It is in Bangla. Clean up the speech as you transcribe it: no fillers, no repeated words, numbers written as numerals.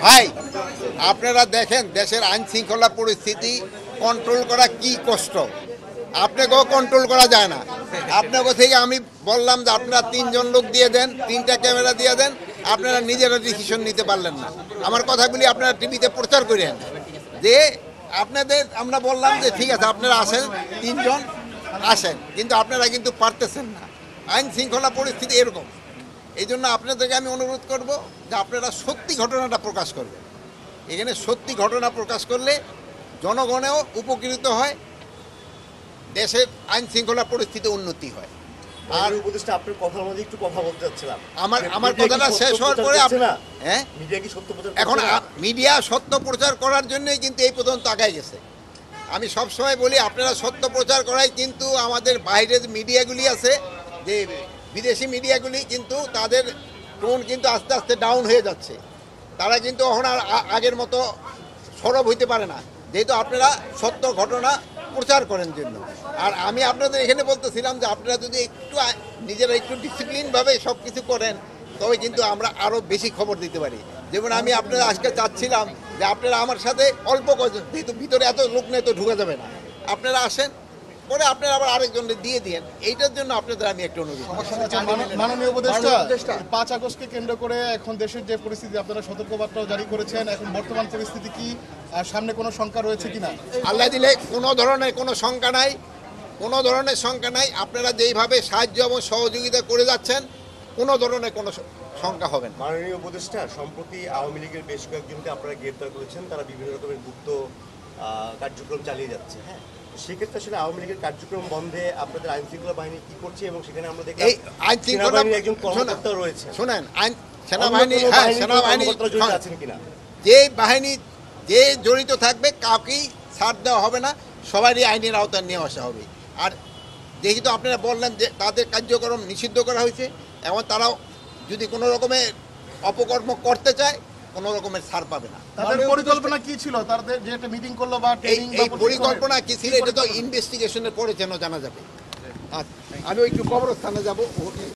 ভাই আপনারা দেখেন দেশের আইন শৃঙ্খলা পরিস্থিতি কন্ট্রোল করা কি কষ্ট, আপনাকেও কন্ট্রোল করা যায় না। আপনাকে থেকে আমি বললাম যে আপনারা 3 জন লোক দিয়ে দেন, 3টা ক্যামেরা দিয়ে দেন, আপনারা নিজেরা ডিসিশন নিতে পারলেন না। আমার কথাগুলি আপনারা টিভিতে প্রচার করেন যে আপনাদের আমরা বললাম যে ঠিক আছে আপনারা আসেন, 3 জন আসেন, কিন্তু আপনারা কিন্তু পারতেছেন না। আইন শৃঙ্খলা পরিস্থিতি এরকম। এই জন্য আপনাদেরকে আমি অনুরোধ করব যে আপনারা সত্যি ঘটনাটা প্রকাশ করবেন। এখানে সত্যি ঘটনা প্রকাশ করলে জনগণেও উপকৃত হয়, দেশের আইন শৃঙ্খলা পরিস্থিতি উন্নতি হয়। আর উপদেষ্টা আপনার কথার মধ্যে একটু কথা বলতে চাচ্ছিলাম, আমার কথাটা শেষ হওয়ার পরে হ্যাঁ, মিডিয়া কি সত্য প্রচার এখন মিডিয়া সত্য প্রচার করার জন্যই কিন্তু এই পর্যন্ত আগায় গেছে। আমি সবসময় বলি আপনারা সত্য প্রচার করাই, কিন্তু আমাদের বাইরের মিডিয়াগুলি আছে যে বিদেশি মিডিয়াগুলি কিন্তু তাদের টোন কিন্তু আস্তে আস্তে ডাউন হয়ে যাচ্ছে। তারা কিন্তু এখন আর আগের মতো সরব হইতে পারে না, যেহেতু আপনারা সত্য ঘটনা প্রচার করেন জন্য। আর আমি আপনাদের এখানে বলতেছিলাম যে আপনারা যদি একটু নিজেরা একটু ডিসিপ্লিনভাবে সব কিছু করেন তবে কিন্তু আমরা আরও বেশি খবর দিতে পারি। যেমন আমি আপনারা আজকে চাচ্ছিলাম যে আপনারা আমার সাথে অল্প কজন, যেহেতু ভিতরে এত লোক নেই তো ঢুকে যাবে না, আপনারা আসেন, পরে আপনারা আবার আরেকজনকে দিয়ে দিন। এইটার জন্য আপনাদের আমি একটু অনুরোধ। মাননীয় উপদেষ্টা, 5 আগস্টকে কেন্দ্র করে এখন দেশের যে পরিস্থিতি, আপনারা সতর্কবার্তাও জারি করেছেন, এখন বর্তমান পরিস্থিতি কি, সামনে কোনো শঙ্কা রয়েছে কিনা? আল্লাহ দিলে কোনো ধরনের কোনো শঙ্কা নাই, কোনো ধরনের শঙ্কা নাই। আপনারা যেইভাবে সাহায্য এবং সহযোগিতা করে যাচ্ছেন কোনো ধরনের কোনো শঙ্কা হবে না। মাননীয় উপদেষ্টা, সম্প্রতি আওয়ামী লীগের বেশ কয়েকজনকে আপনারা গ্রেপ্তার করেছেন, তারা বিভিন্ন রকমের গুপ্ত কার্যক্রম চালিয়ে যাচ্ছে। হ্যাঁ, সেক্ষেত্রে আসলে আওয়ামী লীগের কার্যক্রম বন্ধে আপনাদের আইন শৃঙ্খলা বাহিনী কি করছে? এবং সেখানে আমরা দেখি আইন শৃঙ্খলা একজন কর্মকর্তা রয়েছে। শোনেন, আইন সেনাবাহিনী, হ্যাঁ সেনাবাহিনী আছেন কিনা, যে বাহিনী যে জড়িত থাকবে কাউকেই ছাড় দেওয়া হবে না, সবারই আইনের আওতায় নিয়ে আসা হবে। আর যেহেতু আপনারা বললেন যে তাদের কার্যক্রম নিষিদ্ধ করা হয়েছে, এবং তারাও যদি কোনো রকমের অপকর্ম করতে চায় কোনো রকমের ছাড় পাবে না। তাদের পরিকল্পনা কি ছিল? তাদের যে একটা মিটিং করলো বা ট্রেনিং বা এই পরিকল্পনা কি ছিল এটা তো ইনভেস্টিগেশনের পরে যেন জানা যাবে। আচ্ছা, আমি একটু কবরস্থানে যাব।